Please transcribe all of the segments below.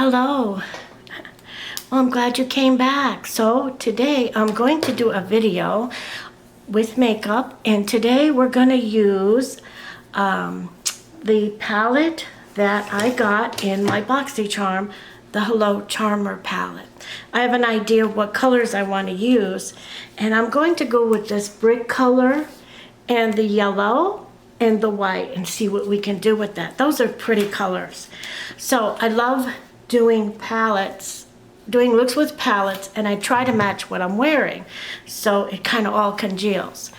Hello. Well, I'm glad you came back. So today I'm going to do a video with makeup, and today we're going to use the palette that I got in my BoxyCharm, the Hello Charmer palette. I have an idea of what colors I want to use, and I'm going to go with this brick color and the yellow and the white and see what we can do with that. Those are pretty colors. So I love doing palettes, doing looks with palettes, and I try to match what I'm wearing, so it kind of all congeals.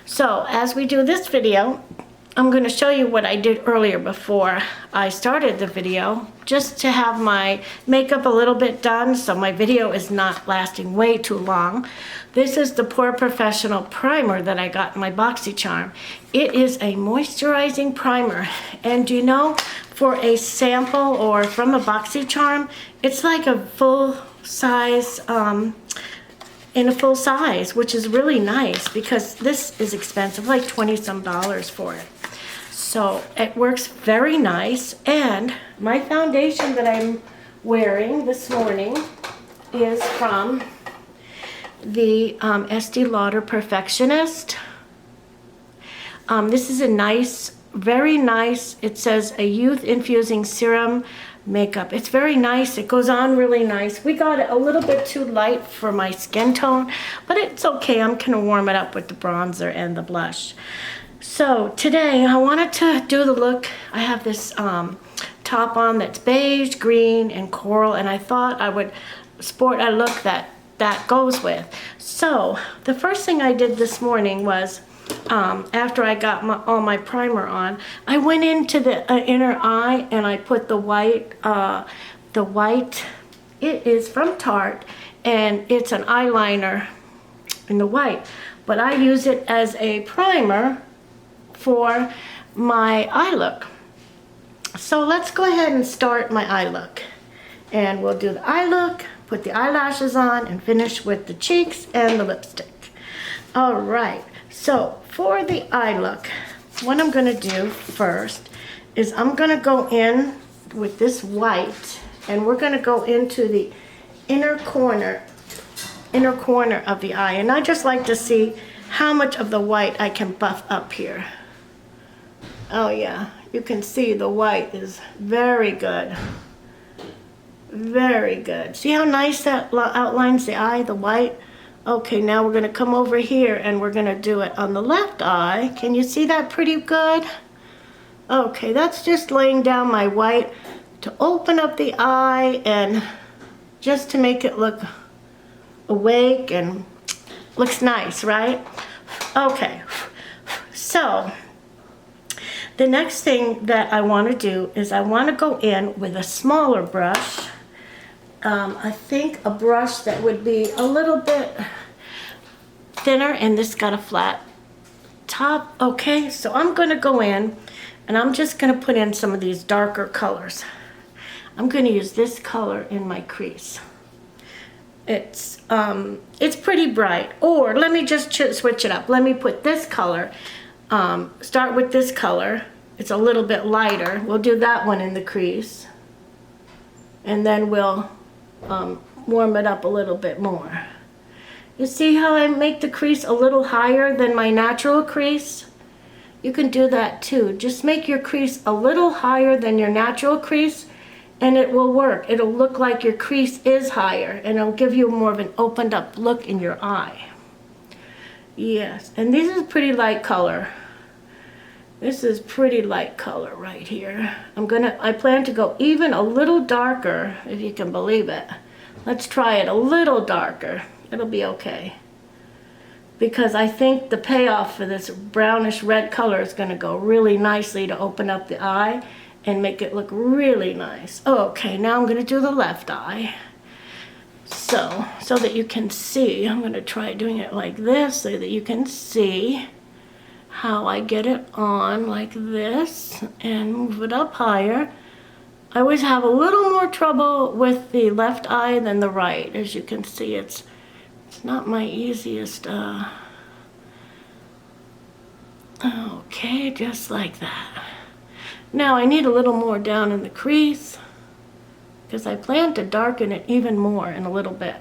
So as we do this video, I'm going to show you what I did earlier before I started the video, just to have my makeup a little bit done so my video is not lasting way too long. This is the Pore Professional primer that I got in my BoxyCharm. It is a moisturizing primer, and you know, for a sample or from a BoxyCharm, it's like a full size, in a full size, which is really nice because this is expensive, like $20-some for it. So it works very nice, and my foundation that I'm wearing this morning is from the Estee Lauder Perfectionist. This is a nice, very nice, it says a youth infusing serum makeup. It's very nice. It goes on really nice. We got it a little bit too light for my skin tone, but it's okay. I'm going to warm it up with the bronzer and the blush. So today I wanted to do the look. I have this top on that's beige, green, and coral, and I thought I would sport a look that goes with. So the first thing I did this morning was, after I got all my primer on, I went into the inner eye and I put the white, it is from Tarte, and it's an eyeliner in the white, but I use it as a primer for my eye look. So let's go ahead and start my eye look, and we'll do the eye look, put the eyelashes on, and finish with the cheeks and the lipstick. All right, so for the eye look, what I'm gonna do first is I'm gonna go in with this white, and we're gonna go into the inner corner of the eye, and I just like to see how much of the white I can buff up here. Oh yeah, you can see the white is very good. Very good. See how nice that outlines the eye, the white? Okay, now we're gonna come over here and we're gonna do it on the left eye. Can you see that pretty good? Okay, that's just laying down my white to open up the eye and just to make it look awake and looks nice, right? Okay, so the next thing that I want to do is I want to go in with a smaller brush. I think a brush that would be a little bit thinner, and this got a flat top. Okay, so I'm going to go in and I'm just going to put in some of these darker colors. I'm going to use this color in my crease. It's pretty bright. Or let me just switch it up. Let me put this color. Start with this color. It's a little bit lighter. We'll do that one in the crease, and then we'll warm it up a little bit more. You see how I make the crease a little higher than my natural crease? You can do that too. Just make your crease a little higher than your natural crease, and it will work. It'll look like your crease is higher, and it'll give you more of an opened up look in your eye. Yes, and this is pretty light color. This is pretty light color right here. I plan to go even a little darker, if you can believe it. Let's try it a little darker. It'll be okay. Because I think the payoff for this brownish red color is gonna go really nicely to open up the eye and make it look really nice. Okay, now I'm gonna do the left eye. So that you can see, I'm going to try doing it like this so that you can see how I get it on like this and move it up higher. I always have a little more trouble with the left eye than the right. As you can see, it's not my easiest. Okay, just like that. Now I need a little more down in the crease. because I plan to darken it even more in a little bit.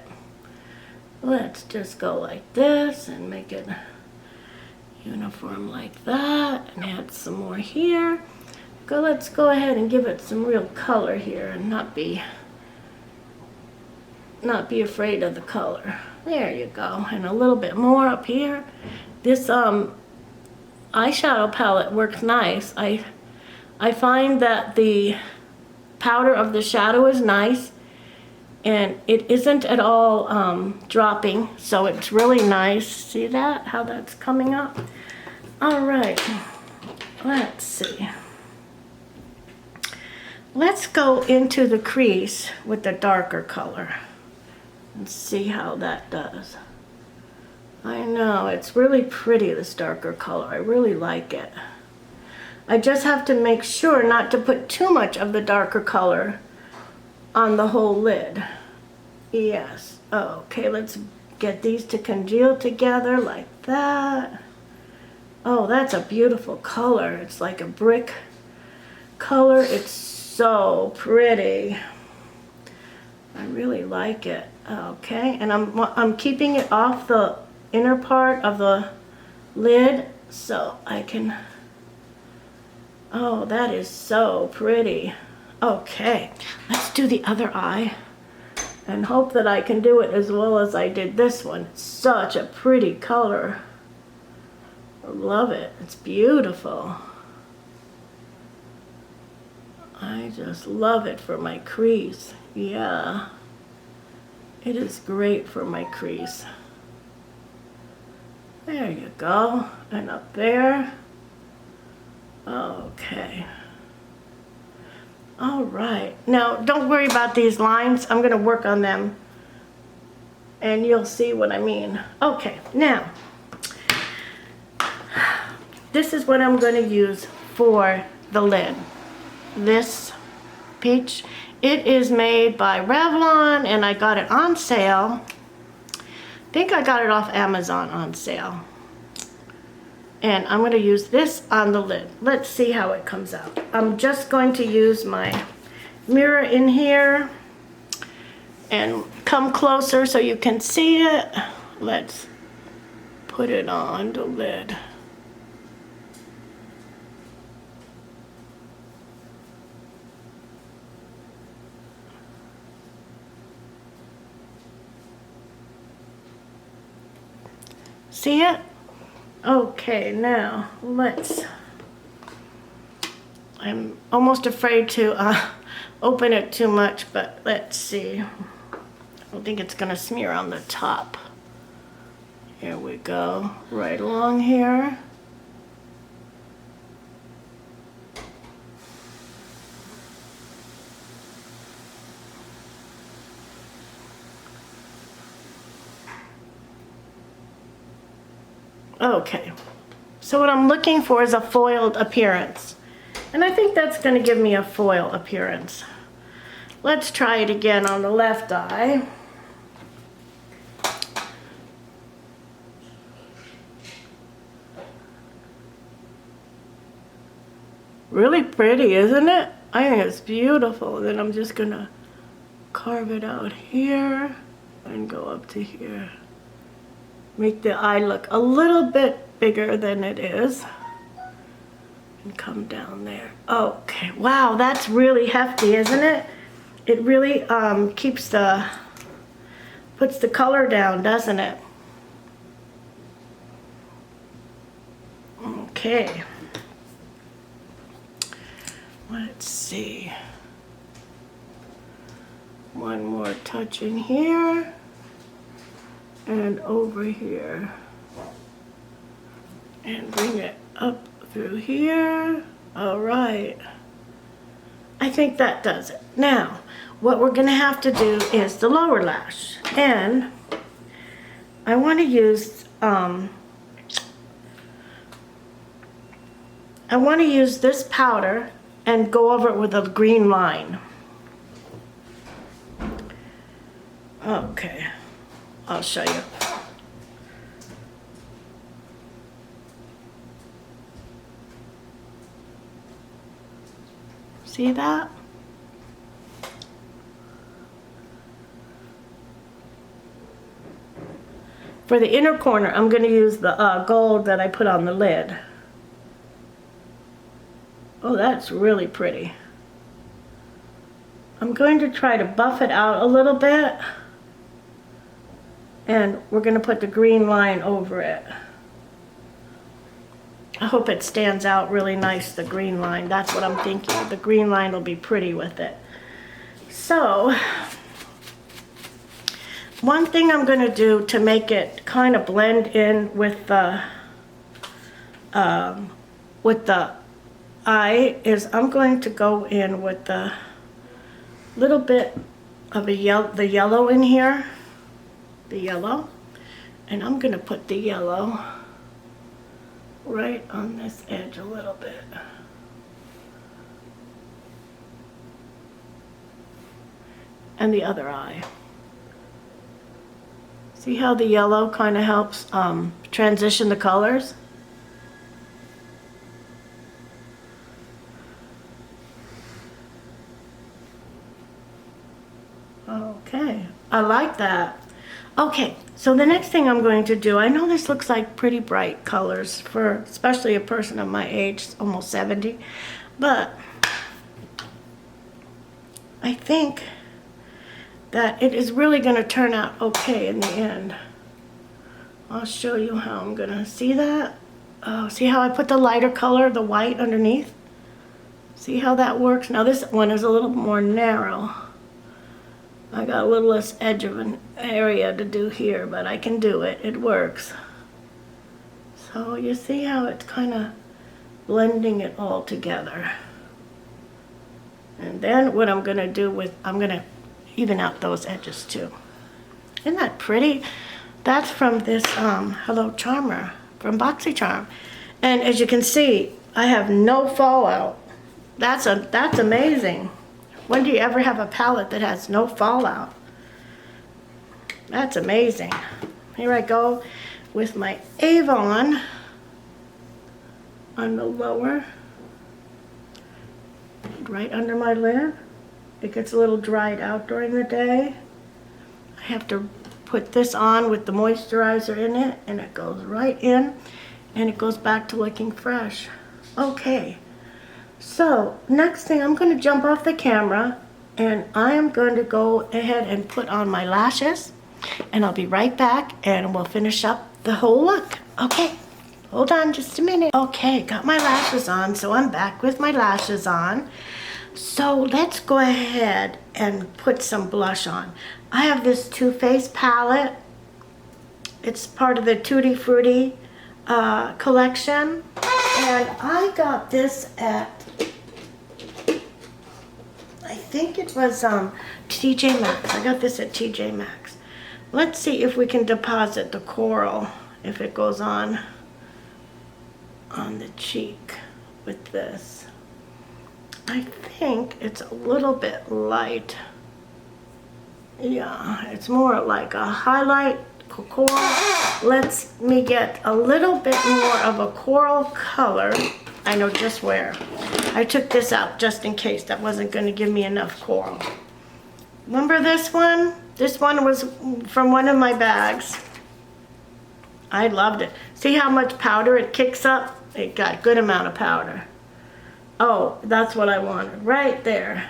Let's just go like this and make it uniform like that, and add some more here. Let's go ahead and give it some real color here and not be afraid of the color. There you go. And a little bit more up here. This eyeshadow palette works nice. I find that the powder of the shadow is nice, and it isn't at all dropping, so it's really nice. See that? How that's coming up? All right. Let's see. Let's go into the crease with the darker color and see how that does. I know, it's really pretty, this darker color. I really like it. I just have to make sure not to put too much of the darker color on the whole lid. Yes. Okay, let's get these to congeal together like that. Oh, that's a beautiful color. It's like a brick color. It's so pretty. I really like it. Okay, and I'm keeping it off the inner part of the lid so I can. Oh, that is so pretty. Okay, let's do the other eye and hope that I can do it as well as I did this one. It's such a pretty color. I love it. It's beautiful. I just love it for my crease. Yeah. It is great for my crease. There you go. And up there. Okay. All right. Now, don't worry about these lines. I'm going to work on them, and you'll see what I mean. Okay. Now, this is what I'm going to use for the lid. This peach. It is made by Revlon, and I got it on sale. I think I got it off Amazon on sale. And I'm going to use this on the lid. Let's see how it comes out. I'm just going to use my mirror in here and come closer so you can see it. Let's put it on the lid. See it? Okay, now I'm almost afraid to open it too much, but let's see. I don't think it's gonna smear on the top. Here we go, right along here. Okay, so what I'm looking for is a foiled appearance. And I think that's going to give me a foil appearance. Let's try it again on the left eye. Really pretty, isn't it? I think it's beautiful. Then I'm just going to carve it out here and go up to here. Make the eye look a little bit bigger than it is. And come down there. Okay, wow, that's really hefty, isn't it? It really puts the color down, doesn't it? Okay. Let's see. One more touch in here. And over here. And bring it up through here. All right. I think that does it. Now, what we're gonna have to do is the lower lash. And I wanna use, this powder and go over it with a green line. Okay. I'll show you. See that? For the inner corner, I'm going to use the gold that I put on the lid. Oh, that's really pretty. I'm going to try to buff it out a little bit. And we're going to put the green line over it. I hope it stands out really nice, the green line. That's what I'm thinking. The green line will be pretty with it. So, one thing I'm going to do to make it kind of blend in with the eye is I'm going to go in with the little bit of the yellow in here. The yellow, and I'm gonna put the yellow right on this edge a little bit. And the other eye. See how the yellow kind of helps transition the colors? Okay, I like that. Okay, so the next thing I'm going to do, I know this looks like pretty bright colors for especially a person of my age, almost 70, but I think that it is really going to turn out okay in the end. I'll show you how I'm going to see that. Oh, see how I put the lighter color, the white underneath? See how that works? Now this one is a little more narrow. I got a little less edge of an area to do here, but I can do it. It works. So you see how it's kind of blending it all together. And then what I'm going to do with, I'm going to even out those edges too. Isn't that pretty? That's from this Hello Charmer from BoxyCharm. And as you can see, I have no fallout. That's amazing. When do you ever have a palette that has no fallout? That's amazing. Here I go with my Avon on the lower, right under my lid. It gets a little dried out during the day. I have to put this on with the moisturizer in it, and it goes right in, and it goes back to looking fresh. Okay. So, next thing, I'm going to jump off the camera, and I am going to go ahead and put on my lashes, and I'll be right back, and we'll finish up the whole look. Okay, hold on just a minute. Okay, got my lashes on, so I'm back with my lashes on. So, let's go ahead and put some blush on. I have this Too Faced palette. It's part of the Tutti Frutti collection, and I got this at, I think it was TJ Maxx. I got this at TJ Maxx. Let's see if we can deposit the coral, if it goes on the cheek with this. I think it's a little bit light. Yeah, it's more like a highlight coral. Let me get a little bit more of a coral color. I know just where. I took this out just in case that wasn't going to give me enough coral. Remember this one? This one was from one of my bags. I loved it. See how much powder it kicks up? It got a good amount of powder. Oh, that's what I wanted right there.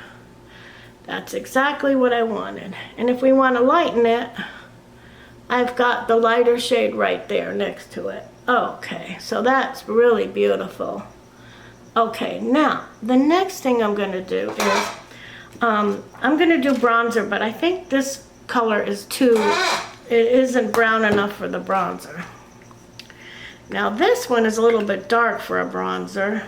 That's exactly what I wanted. And if we want to lighten it, I've got the lighter shade right there next to it. Okay, so that's really beautiful. Okay, now, the next thing I'm going to do is, I'm going to do bronzer, but I think this color is it isn't brown enough for the bronzer. Now, this one is a little bit dark for a bronzer,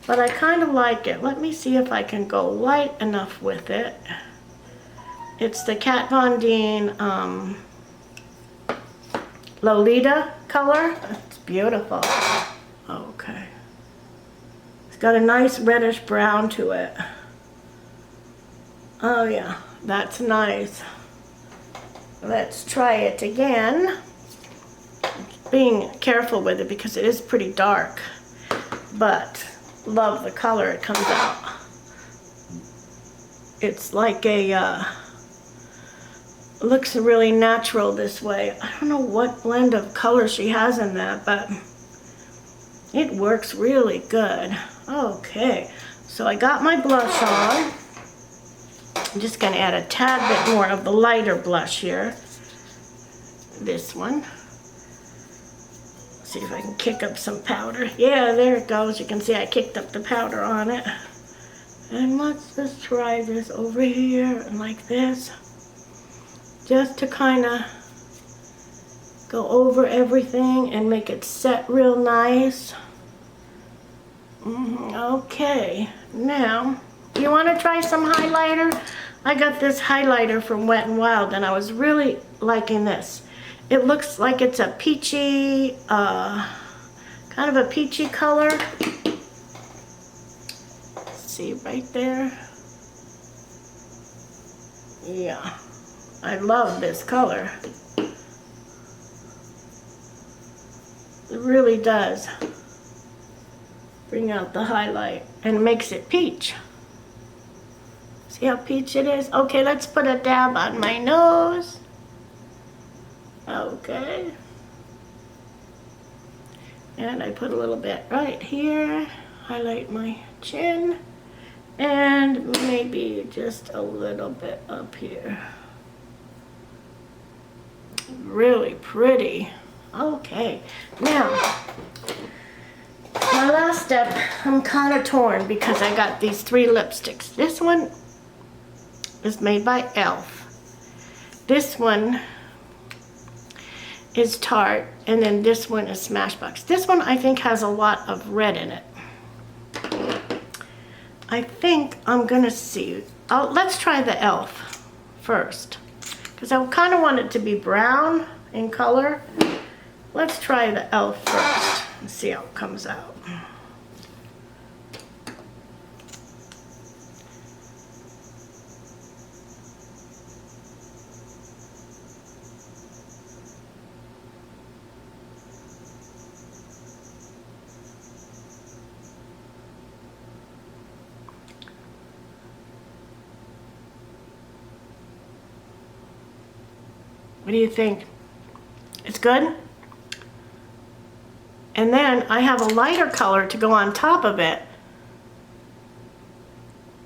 but I kind of like it. Let me see if I can go light enough with it. It's the Kat Von D Lolita color. It's beautiful. Okay. It's got a nice reddish brown to it. Oh yeah, that's nice. Let's try it again. Being careful with it because it is pretty dark, but love the color it comes out. It's like a looks really natural this way. I don't know what blend of color she has in that, but it works really good. Okay, so I got my blush on. I'm just gonna add a tad bit more of the lighter blush here. This one. See if I can kick up some powder. Yeah, there it goes. You can see I kicked up the powder on it. And let's just try this over here and like this. Just to kind of go over everything and make it set real nice. Okay, now, you want to try some highlighter? I got this highlighter from Wet n Wild and I was really liking this. It looks like it's a peachy, kind of a peachy color. See right there? Yeah, I love this color. It really does bring out the highlight and makes it peach. See how peach it is? Okay, let's put a dab on my nose. Okay. And I put a little bit right here. Highlight my chin. And maybe just a little bit up here. Really pretty. Okay. Now, my last step, I'm kind of torn because I got these 3 lipsticks. This one is made by e.l.f. This one is Tarte, and then this one is Smashbox. This one I think has a lot of red in it. I think I'm gonna see. Let's try the e.l.f. first, because I kind of want it to be brown in color. Let's try the e.l.f. first and see how it comes out. What do you think? It's good? And then I have a lighter color to go on top of it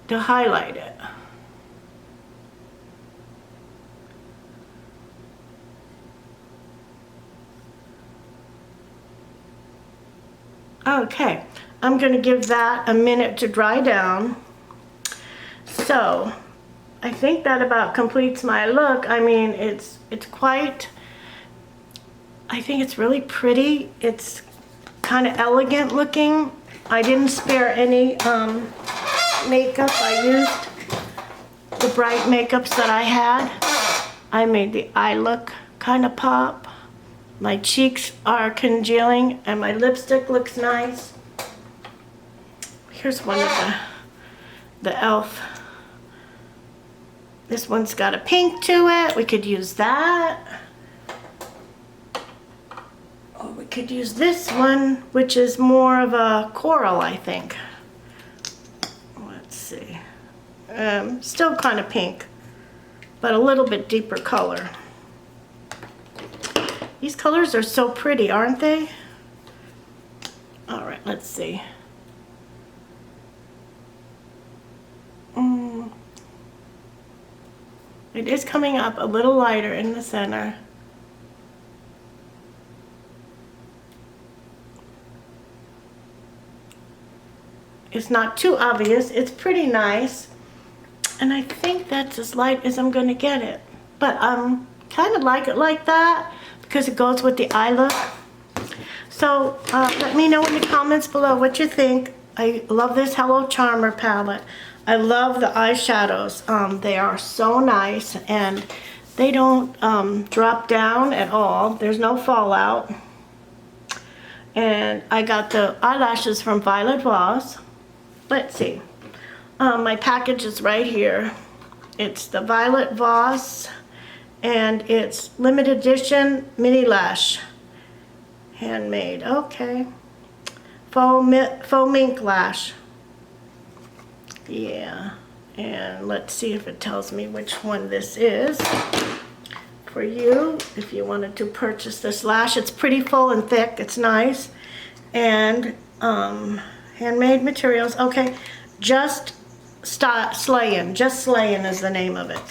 to highlight it. Okay, I'm gonna give that a minute to dry down. So, I think that about completes my look. I mean, it's quite, I think it's really pretty. It's kind of elegant looking. I didn't spare any makeup. I used the bright makeups that I had. I made the eye look kind of pop. My cheeks are congealing and my lipstick looks nice. Here's one of the e.l.f. This one's got a pink to it. We could use that. Or we could use this one, which is more of a coral, I think. Let's see. Still kind of pink, but a little bit deeper color. These colors are so pretty, aren't they? All right, let's see. It is coming up a little lighter in the center. It's not too obvious. It's pretty nice. And I think that's as light as I'm going to get it. But kind of like it like that because it goes with the eye look. So let me know in the comments below what you think. I love this Hello Charmer palette. I love the eyeshadows. They are so nice and they don't drop down at all. There's no fallout. And I got the eyelashes from Violet Voss. Let's see. My package is right here. It's the Violet Voss and it's limited edition mini lash. Handmade. Okay. Faux mink lash. Yeah, and let's see if it tells me which one this is. for you if you wanted to purchase this lash. It's pretty full and thick. It's nice. And handmade materials. Okay, Just Slayin'. Just Slayin' is the name of it.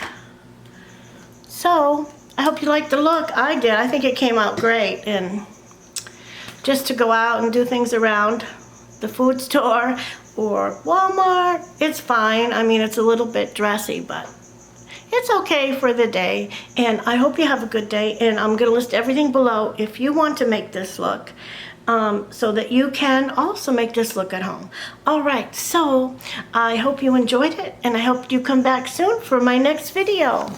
So, I hope you liked the look. I did. I think it came out great. And just to go out and do things around the food store or Walmart, it's fine. I mean, it's a little bit dressy, but it's okay for the day. And I hope you have a good day. And I'm going to list everything below if you want to make this look, so that you can also make this look at home. All right, so I hope you enjoyed it, and I hope you come back soon for my next video.